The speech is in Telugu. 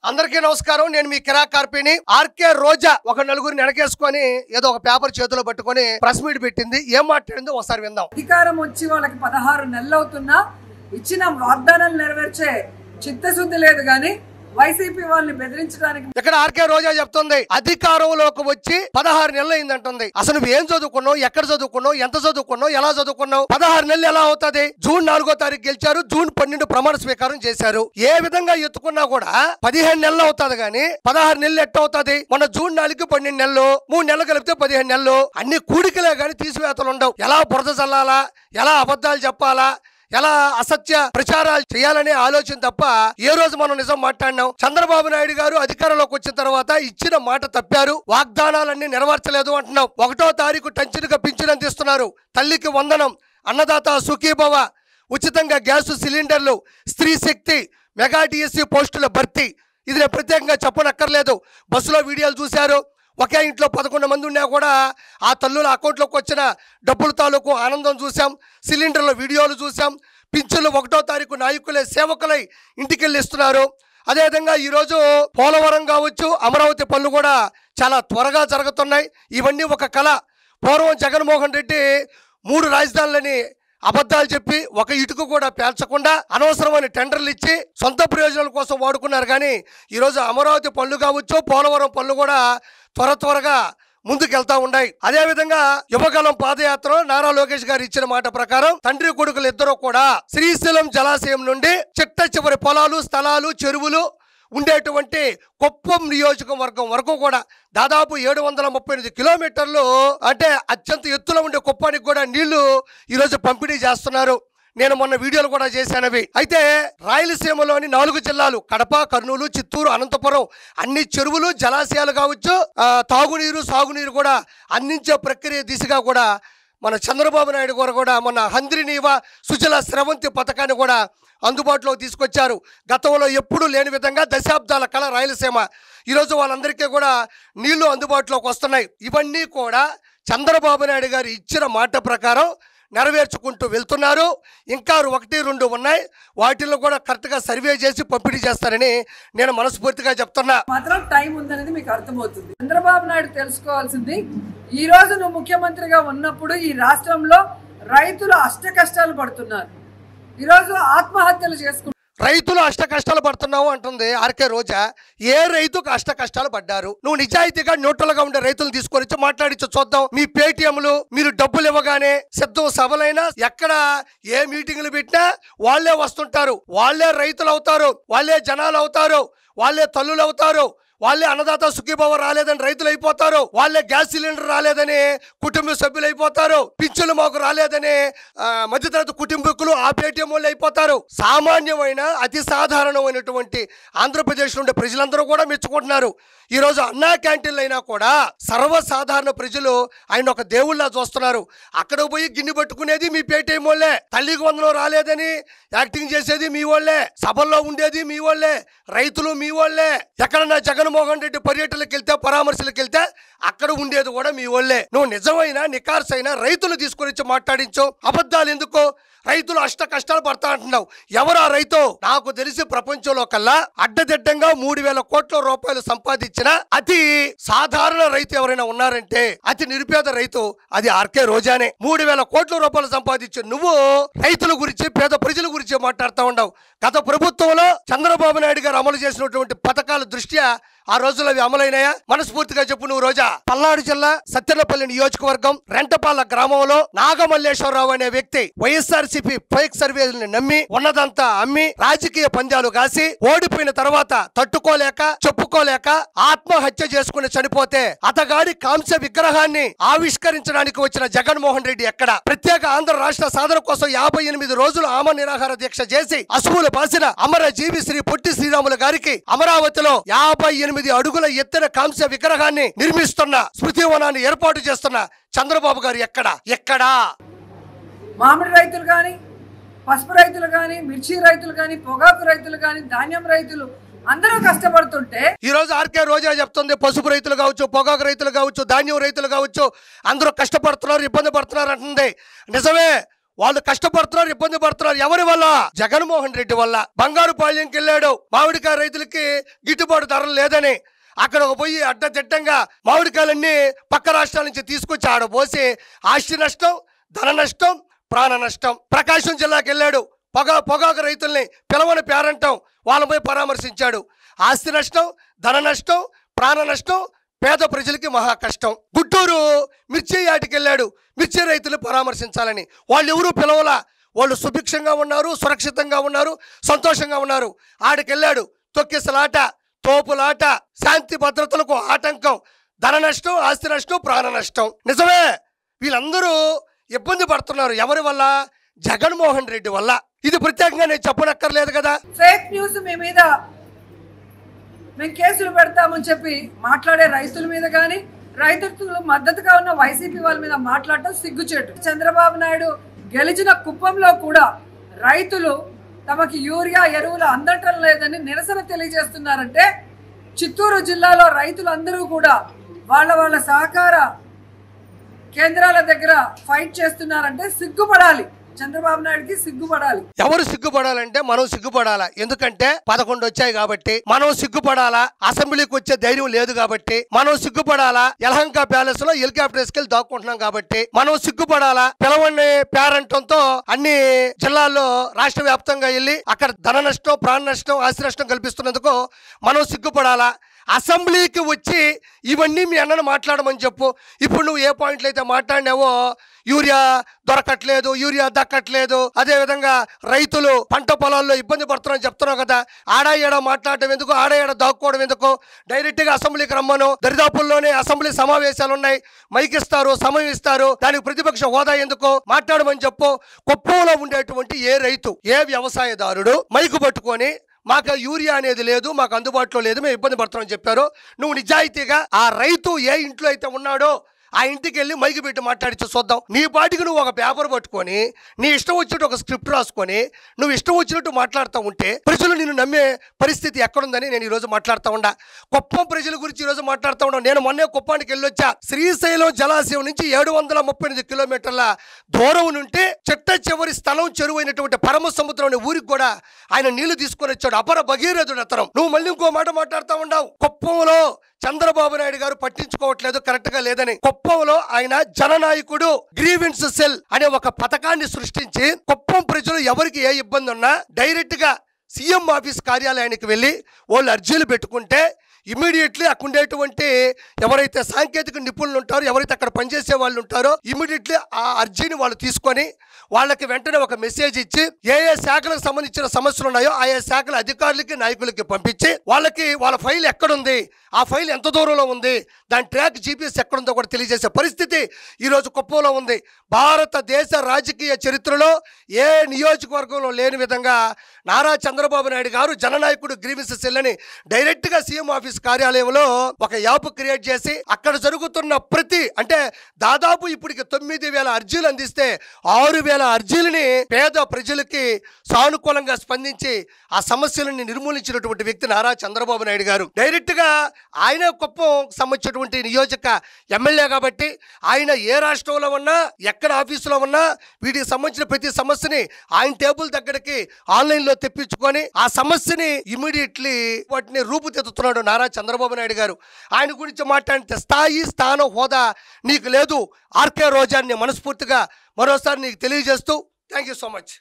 అందరికీ నమస్కారం. నేను మీ కిరా కార్పిని. ఆర్కే రోజా ఒక నలుగురిని వెనకేసుకొని ఏదో ఒక పేపర్ చేతిలో పట్టుకొని ప్రెస్ మీట్ పెట్టింది. ఏం మాట్లాడిందో ఒకసారి విందాం. అధికారం వచ్చి వాళ్ళకి 16 నెలలు అవుతున్నా ఇచ్చిన వాగ్దానాలు నెరవేర్చే చిత్తశుద్ధి లేదు గాని వైసీపీ వాళ్ళని బెదిరించడానికి ఇక్కడ ఆర్కే రోజా చెప్తుంది అధికారంలోకి వచ్చి 16 నెలలు అయిందంటుంది. అసలు నువ్వు ఏం చదువుకున్నావు, ఎక్కడ చదువుకున్నావు, ఎంత చదువుకున్నావు, ఎలా చదువుకున్నావు? 16 నెలలు ఎలా అవుతుంది? జూన్ 4వ తారీఖు గెలిచారు, జూన్ 12 ప్రమాణ స్వీకారం చేశారు. ఏ విధంగా ఎత్తుకున్నా కూడా 15 నెలలు అవుతుంది గానీ 16 నెలలు ఎట్ట అవుతుంది? మన జూన్ 4కి 12 నెలలు, 3 నెలలు కలిపితే 15 నెలలు. అన్ని కూడికలే గానీ తీసివేతలు ఉండవు. ఎలా బురద చల్లాలా, ఎలా అబద్ధాలు చెప్పాలా, ఎలా అసత్య ప్రచారాలు చేయాలనే ఆలోచన తప్ప ఏ రోజు మనం నిజం మాట్లాడినాం? చంద్రబాబు నాయుడు గారు అధికారంలోకి వచ్చిన తర్వాత ఇచ్చిన మాట తప్పారు, వాగ్దానాలన్నీ నెరవేర్చలేదు అంటున్నాం. 1వ తారీఖు టంచులుగా పింఛను అందిస్తున్నారు, తల్లికి వందనం, అన్నదాత సుఖీభవ, ఉచితంగా గ్యాస్ సిలిండర్లు, స్త్రీ శక్తి, మెగా డిఎస్సి పోస్టుల భర్తీ. ఇది నేను ప్రత్యేకంగా చెప్పనక్కర్లేదు. బస్సులో వీడియోలు చూశారు. ఒకే ఇంట్లో 11 మంది ఉన్నా కూడా ఆ తల్లుల అకౌంట్లోకి వచ్చిన డబ్బుల తాలూకు ఆనందం చూసాం. సిలిండర్ల వీడియోలు చూసాం. పింఛన్లు 1వ తారీఖు నాయకులే సేవకులై ఇంటికెళ్ళి ఇస్తున్నారు. అదేవిధంగా ఈరోజు పోలవరం కావచ్చు, అమరావతి పనులు కూడా చాలా త్వరగా జరుగుతున్నాయి. ఇవన్నీ ఒక కళ. పూర్వం జగన్మోహన్ రెడ్డి 3 రాజధానులని అబద్ధాలు చెప్పి ఒక ఇటుక కూడా పేల్చకుండా అనవసరమైన టెండర్లు ఇచ్చి సొంత ప్రయోజనాల కోసం వాడుకున్నారు. కానీ ఈరోజు అమరావతి పనులు కావచ్చు, పోలవరం పనులు కూడా త్వరగా ముందుకెళ్తా ఉన్నాయి. అదేవిధంగా యువగలం పాదయాత్ర నారా లోకేష్ గారు ఇచ్చిన మాట ప్రకారం తండ్రి కొడుకులు ఇద్దరు కూడా శ్రీశైలం జలాశయం నుండి చిట్ట చివరి పొలాలు, స్థలాలు, చెరువులు ఉండేటువంటి కుప్పం నియోజకవర్గం వరకు కూడా దాదాపు 738 కిలోమీటర్లు, అంటే అత్యంత ఎత్తులో ఉండే కుప్పానికి కూడా నీళ్లు ఈరోజు పంపిణీ చేస్తున్నారు. నేను మొన్న వీడియోలు కూడా చేశానవి. అయితే రాయలసీమలోని 4 జిల్లాలు కడప, కర్నూలు, చిత్తూరు, అనంతపురం అన్ని చెరువులు, జలాశయాలు కావచ్చు, తాగునీరు, సాగునీరు కూడా అందించే ప్రక్రియ దిశగా కూడా మన చంద్రబాబు నాయుడు గారు కూడా మన హంద్రినీవ సుజల స్రవంతి పథకాన్ని కూడా అందుబాటులోకి తీసుకొచ్చారు. గతంలో ఎప్పుడూ లేని విధంగా దశాబ్దాల కళ రాయలసీమ. ఈరోజు వాళ్ళందరికీ కూడా నీళ్లు అందుబాటులోకి వస్తున్నాయి. ఇవన్నీ కూడా చంద్రబాబు నాయుడు గారు ఇచ్చిన మాట ప్రకారం నెరవేర్చుకుంటూ వెళ్తున్నారు. ఇంకా 1, 2 ఉన్నాయి. వాటిల్లో కూడా కరెక్ట్గా సర్వే చేసి పంపిణీ చేస్తారని నేను మనస్ఫూర్తిగా చెప్తున్నా. మాత్రం టైం ఉందనేది మీకు అర్థమవుతుంది. చంద్రబాబు నాయుడు తెలుసుకోవాల్సింది, ఈ రోజు నువ్వు ముఖ్యమంత్రిగా ఉన్నప్పుడు ఈ రాష్ట్రంలో రైతులు అష్ట కష్టాలు పడుతున్నారు. ఈరోజు ఆత్మహత్యలు చేసుకుంటున్నారు. రైతులు అష్ట కష్టాలు పడుతున్నావు అంటుంది ఆర్కే రోజా. ఏ రైతుకు అష్ట కష్టాలు పడ్డారు? నువ్వు నిజాయితీగా న్యూట్రల్ గా ఉండే రైతులు తీసుకొని మాట్లాడించు చూద్దాం. మీ పేటిఎంలు, మీరు డబ్బులు ఇవ్వగానే సిద్ధం సభలైనా ఎక్కడ ఏ మీటింగ్లు పెట్టినా వాళ్ళే వస్తుంటారు, వాళ్ళే రైతులు అవుతారు, వాళ్ళే జనాలు అవుతారు, వాళ్ళే తల్లులు అవుతారు, వాళ్ళే అన్నదాత సుఖీభవ రాలేదని రైతులు అయిపోతారు, వాళ్ళే గ్యాస్ సిలిండర్ రాలేదని కుటుంబ సభ్యులు అయిపోతారు, పింఛన్లు మాకు రాలేదని మధ్యతరగతి కుటుంబీకులు ఆ పేటీఎం వాళ్ళు అయిపోతారు. సామాన్యమైన అతి సాధారణమైనటువంటి ఆంధ్రప్రదేశ్ నుండి ప్రజలందరూ కూడా మెచ్చుకుంటున్నారు. ఈరోజు అన్నా క్యాంటీన్లు అయినా కూడా సర్వసాధారణ ప్రజలు ఆయన ఒక దేవుళ్ళ చూస్తున్నారు. అక్కడ పోయి గిన్నె పట్టుకునేది మీ పేటీఎం వాళ్ళే, తల్లికి వందనం రాలేదని యాక్టింగ్ చేసేది మీ వాళ్ళే, సభల్లో ఉండేది మీ వాళ్ళే, రైతులు మీ వాళ్ళే. ఎక్కడన్నా జగన్మోహన్ రెడ్డి పర్యటనలకు వెళ్తే, పరామర్శలకు వెళ్తే అక్కడ ఉండేది కూడా మీ వాళ్ళే. నువ్వు నిజమైన నికార్సైన రైతులు తీసుకొని మాట్లాడించు. అబద్ధాలు ఎందుకు? రైతులు అష్ట కష్టాలు పడతా అంటున్నావు. ఎవరా రైతు? నాకు తెలిసి ప్రపంచంలో కల్లా అడ్డదిడ్డంగా 3,000 కోట్ల రూపాయలు సంపాదించిన అతి సాధారణ రైతు ఎవరైనా ఉన్నారంటే అతి నిరుపేద రైతు అది ఆర్కే రోజానే. 3,000 కోట్ల రూపాయలు సంపాదించి నువ్వు రైతుల గురించి, పేద ప్రజల గురించి మాట్లాడుతూ ఉండవు. గత ప్రభుత్వంలో చంద్రబాబు నాయుడు గారు అమలు చేసినటువంటి పథకాల దృష్ట్యా ఆ రోజులు అవి అమలైనాయా? మనస్ఫూర్తిగా చెప్పు నువ్వు రోజా. పల్నాడు జిల్లా సత్తెనపల్లి నియోజకవర్గం రెంటపాల గ్రామంలో నాగమల్లేశ్వరరావు అనే వ్యక్తి వైఎస్ఆర్సీపీ ఫేక్ సర్వేలను నమ్మి ఉన్నదంతా అమ్మి రాజకీయ పందాలు కాసి ఓడిపోయిన తర్వాత తట్టుకోలేక చెప్పుకోలేక ఆత్మహత్య చేసుకుని చనిపోతే అతగాడి కాంస్య విగ్రహాన్ని ఆవిష్కరించడానికి వచ్చిన జగన్మోహన్ రెడ్డి ఎక్కడ? ప్రత్యేక ఆంధ్ర రాష్ట్ర సాధన కోసం 58 రోజులు ఆమ నిరాహార దీక్ష చేసి అసువులు బాసిన అమర జీవి శ్రీ పొట్టి శ్రీరాములు గారికి అమరావతిలో 58 అడుగుల ఎత్తున కాంస్య విగ్రహాన్ని నిర్మిస్తున్న, స్మృతివనాన్ని ఏర్పాటు చేస్తున్న చంద్రబాబు గారు ఎక్కడా? మామిడి రైతులు కానీ, పసుపు రైతులు కానీ, మిర్చి రైతులు కానీ, పొగాకు రైతులు కానీ, ధాన్యం రైతులు అందరూ కష్టపడుతుంటే ఈ రోజు ఆర్కే రోజా చెప్తుంది పసుపు రైతులు కావచ్చు, పొగాకు రైతులు కావచ్చు, ధాన్యం రైతులు కావచ్చు అందరూ కష్టపడుతున్నారు, ఇబ్బంది పడుతున్నారు అంటుంది. నిజమే. వాళ్ళు కష్టపడుతున్నారు, ఇబ్బంది పడుతున్నారు. ఎవరి వల్ల? జగన్మోహన్ రెడ్డి వల్ల. బంగారుపాళ్యంకి వెళ్ళాడు, మామిడికాయ రైతులకి గిట్టుబాటు ధరలు లేదని. అక్కడ పోయి అడ్డదిడ్డంగా మామిడికాయలన్నీ పక్క రాష్ట్రాల నుంచి తీసుకొచ్చి ఆడ పోసి ఆస్తి నష్టం, ధన నష్టం, ప్రాణ నష్టం. ప్రకాశం జిల్లాకి వెళ్ళాడు, పొగాకు రైతుల్ని పిలవని పేరంటం వాళ్ళపై పరామర్శించాడు. ఆస్తి నష్టం, ధన నష్టం, ప్రాణ నష్టం, పేద ప్రజలకి మహా కష్టం. గుంటూరు మిర్చి యాటికి వెళ్ళాడు, మిర్చి రైతులు పరామర్శించాలని. వాళ్ళు ఎవరూ పిలవలా. వాళ్ళు సుభిక్షంగా ఉన్నారు, సురక్షితంగా ఉన్నారు, సంతోషంగా ఉన్నారు. ఆడికెళ్ళాడు, తొక్కిసలాట, తోపులాట, శాంతి భద్రతలకు ఆటంకం, ధన నష్టం, ఆస్తి నష్టం, ప్రాణ నష్టం. నిజమే, వీళ్ళందరూ ఇబ్బంది పడుతున్నారు. ఎవరి వల్ల? జగన్మోహన్ రెడ్డి వల్ల. ఇది ప్రత్యేకంగా నేను చెప్పనక్కర్లేదు కదా. ఫేక్ న్యూస్ మీ మీద మేము కేసులు పెడతామని చెప్పి మాట్లాడే రైతుల మీద కానీ, రైతులకు మద్దతుగా ఉన్న వైసీపీ వాళ్ళ మీద మాట్లాడటం సిగ్గుచేటు. చంద్రబాబు నాయుడు గెలిచిన కుప్పంలో కూడా రైతులు తమకి యూరియా ఎరువులు అందటం లేదని నిరసన తెలియజేస్తున్నారంటే, చిత్తూరు జిల్లాలో రైతులందరూ కూడా వాళ్ళ సహకార కేంద్రాల దగ్గర ఫైట్ చేస్తున్నారంటే సిగ్గుపడాలి. చంద్రబాబు నాయుడుకి సిగ్గుపడాలి. ఎవరు సిగ్గుపడాలంటే మనం సిగ్గుపడాలా. ఎందుకంటే 11 వచ్చాయి కాబట్టి మనం సిగ్గుపడాలా. అసెంబ్లీకి వచ్చే ధైర్యం లేదు కాబట్టి మనం సిగ్గుపడాలా. యలహంక ప్యాలెస్ లో హెలికాప్టర్ వేసుకెళ్ళి దాక్కుంటున్నాం కాబట్టి మనం సిగ్గుపడాలా. పిలవని పేరంటంతో అన్ని జిల్లాల్లో రాష్ట్ర వ్యాప్తంగా వెళ్ళి అక్కడ ధన నష్టం, ప్రాణ నష్టం, ఆస్తి నష్టం కల్పిస్తున్నందుకు మనం సిగ్గుపడాలా. అసెంబ్లీకి వచ్చి ఇవన్నీ మీ అన్నను మాట్లాడమని చెప్పు. ఇప్పుడు నువ్వు ఏ పాయింట్లు అయితే మాట్లాడినావో, యూరియా దొరకట్లేదు, యూరియా దక్కట్లేదు, అదే విధంగా రైతులు పంట పొలాల్లో ఇబ్బంది పడుతున్నారని చెప్తున్నావు కదా. ఆడా ఏడా మాట్లాడటం ఎందుకు, ఆడా ఏడా దాక్కోవడం ఎందుకు? డైరెక్ట్గా అసెంబ్లీకి రమ్మను. దరిదాపుల్లోనే అసెంబ్లీ సమావేశాలు ఉన్నాయి, మైక్ ఇస్తారు, సమయం ఇస్తారు. దానికి ప్రతిపక్ష హోదా ఎందుకు? మాట్లాడమని చెప్పు. కుప్పంలో ఉండేటువంటి ఏ రైతు, ఏ వ్యవసాయదారుడు మైకు పట్టుకొని మాకు యూరియా అనేది లేదు, మాకు అందుబాటులో లేదు, మేము ఇబ్బంది పడుతున్నామని చెప్పారు. నువ్వు నిజాయితీగా ఆ రైతు ఏ ఇంట్లో అయితే ఉన్నాడో ఆ ఇంటికి వెళ్ళి మైకి పెట్టి మాట్లాడిచ్చి చూద్దాం. నీ పాటికి నువ్వు ఒక పేపర్ పట్టుకొని నీ ఇష్టం వచ్చినట్టు ఒక స్క్రిప్ట్ రాసుకొని నువ్వు ఇష్టం వచ్చినట్టు మాట్లాడుతూ ఉంటే ప్రజలు నిన్ను నమ్మే పరిస్థితి ఎక్కడుందని నేను ఈరోజు మాట్లాడుతూ ఉండా. కుప్పం ప్రజల గురించి ఈరోజు మాట్లాడుతూ ఉన్నా. నేను మొన్నే కుప్పానికి వెళ్ళొచ్చా. శ్రీశైలం జలాశయం నుంచి 738 కిలోమీటర్ల దూరం నుండి చిట్ట చివరి స్థలం చెరువైనటువంటి పరమ సముద్రం అనే ఊరికి కూడా ఆయన నీళ్లు తీసుకొని వచ్చాడు. అపర భగీరథుడు అతను. నువ్వు మళ్ళీ ఇంకో మాట మాట్లాడుతూ ఉన్నావు. కుప్పంలో చంద్రబాబు నాయుడు గారు పట్టించుకోవట్లేదు, కరెక్ట్ గా లేదని. కుప్పంలో ఆయన జననాయకుడు గ్రీవెన్స్ సెల్ అనే ఒక పథకాన్ని సృష్టించి కుప్పం ప్రజలు ఎవరికి ఏ ఇబ్బంది ఉన్నా డైరెక్ట్ గా సీఎం ఆఫీస్ కార్యాలయానికి వెళ్ళి వాళ్ళు అర్జీలు పెట్టుకుంటే ఇమీడియట్లీ అక్కడ ఉండేటువంటి ఎవరైతే సాంకేతిక నిపుణులు ఉంటారో, ఎవరైతే అక్కడ పనిచేసే వాళ్ళు ఉంటారో, ఇమీడియట్లీ ఆ అర్జీని వాళ్ళు తీసుకొని వాళ్ళకి వెంటనే ఒక మెసేజ్ ఇచ్చి ఏ ఏ శాఖలకు సంబంధించిన సమస్యలు ఉన్నాయో ఆయా శాఖల అధికారులకి, నాయకులకి పంపించి వాళ్ళకి వాళ్ళ ఫైల్ ఎక్కడుంది, ఆ ఫైల్ ఎంత దూరంలో ఉంది, దాని ట్రాక్ జీపీఎస్ ఎక్కడుందో కూడా తెలియజేసే పరిస్థితి ఈరోజు కుప్పంలో ఉంది. భారతదేశ రాజకీయ చరిత్రలో ఏ నియోజకవర్గంలో లేని విధంగా నారా చంద్రబాబు నాయుడు గారు జననాయకుడు గ్రీవెన్స్ సెల్ అని డైరెక్ట్గా సీఎం ఆఫీస్ కార్యాలయంలో ఒక యాప్ క్రియేట్ చేసి అక్కడ జరుగుతున్న అంటే దాదాపు ఇప్పటికి 9,000 అర్జీలు అందిస్తే 6,000 అర్జీలని పేద ప్రజలకి సానుకూలంగా స్పందించి ఆ సమస్యలను నిర్మూలించినటువంటి వ్యక్తి నారా చంద్రబాబు నాయుడు గారు. డైరెక్ట్గా ఆయన కుప్పం సంబంధించినటువంటి నియోజక ఎమ్మెల్యే కాబట్టి ఆయన ఏ రాష్ట్రంలో ఉన్నా, ఎక్కడ ఆఫీసులో ఉన్నా వీటికి సంబంధించిన ప్రతి సమస్యని ఆయన టేబుల్ దగ్గరికి ఆన్లైన్లో తెప్పించుకొని ఆ సమస్యని ఇమీడియట్లీ వాటిని రూపుదిద్దుతున్నాడు నారా చంద్రబాబు నాయుడు గారు. ఆయన గురించి మాట్లాడితే స్థాయి, స్థానం, హోదా నీకు లేదు. ఆర్కే రోజాన్ని మనస్ఫూర్తిగా మరోసారి నీకు తెలియజేస్తూ థ్యాంక్ యూ సో మచ్.